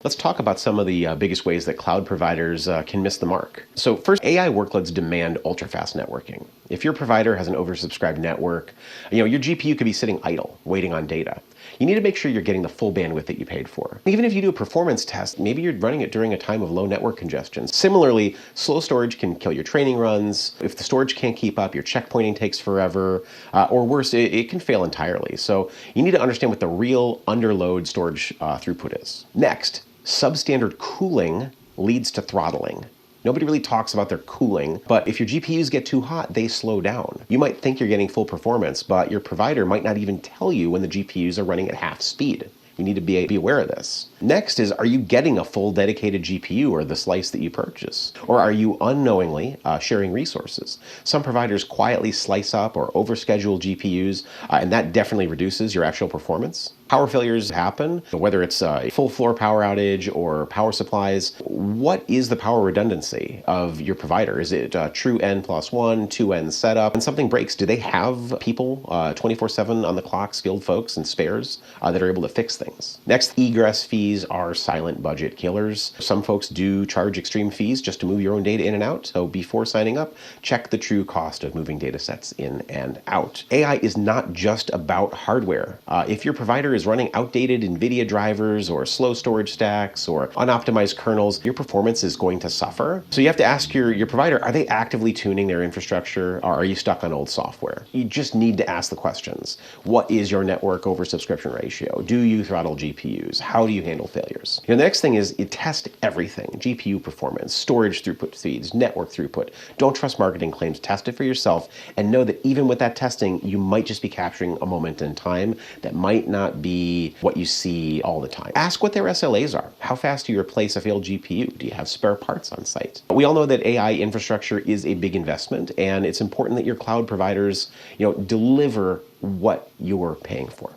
Let's talk about some of the biggest ways that cloud providers can miss the mark. So first, AI workloads demand ultra-fast networking. If your provider has an oversubscribed network, your GPU could be sitting idle, waiting on data. You need to make sure you're getting the full bandwidth that you paid for. Even if you do a performance test, maybe you're running it during a time of low network congestion. Similarly, slow storage can kill your training runs. If the storage can't keep up, your checkpointing takes forever, or worse, it can fail entirely. So you need to understand what the real underload storage throughput is. Next, substandard cooling leads to throttling. Nobody really talks about their cooling, but if your GPUs get too hot, they slow down. You might think you're getting full performance, but your provider might not even tell you when the GPUs are running at half speed. You need to be aware of this. Next is, are you getting a full dedicated GPU or the slice that you purchase? Or are you unknowingly sharing resources? Some providers quietly slice up or overschedule GPUs, and that definitely reduces your actual performance. Power failures happen, whether it's a full floor power outage or power supplies. What is the power redundancy of your provider? Is it true N+1, 2N setup? When something breaks, do they have people 24/7 on the clock, skilled folks and spares that are able to fix things? Next, egress fees are silent budget killers. Some folks do charge extreme fees just to move your own data in and out. So before signing up, check the true cost of moving data sets in and out. AI is not just about hardware. If your provider is running outdated NVIDIA drivers or slow storage stacks or unoptimized kernels, your performance is going to suffer. So you have to ask your provider, are they actively tuning their infrastructure, or are you stuck on old software? You just need to ask the questions. What is your network oversubscription ratio? Do you throttle GPUs? How do you handle failures? The next thing is you test everything. GPU performance, storage throughput speeds, network throughput. Don't trust marketing claims. Test it for yourself and know that even with that testing, you might just be capturing a moment in time that might not be what you see all the time. Ask what their SLAs are. How fast do you replace a failed GPU? Do you have spare parts on site? We all know that AI infrastructure is a big investment, and it's important that your cloud providers, deliver what you're paying for.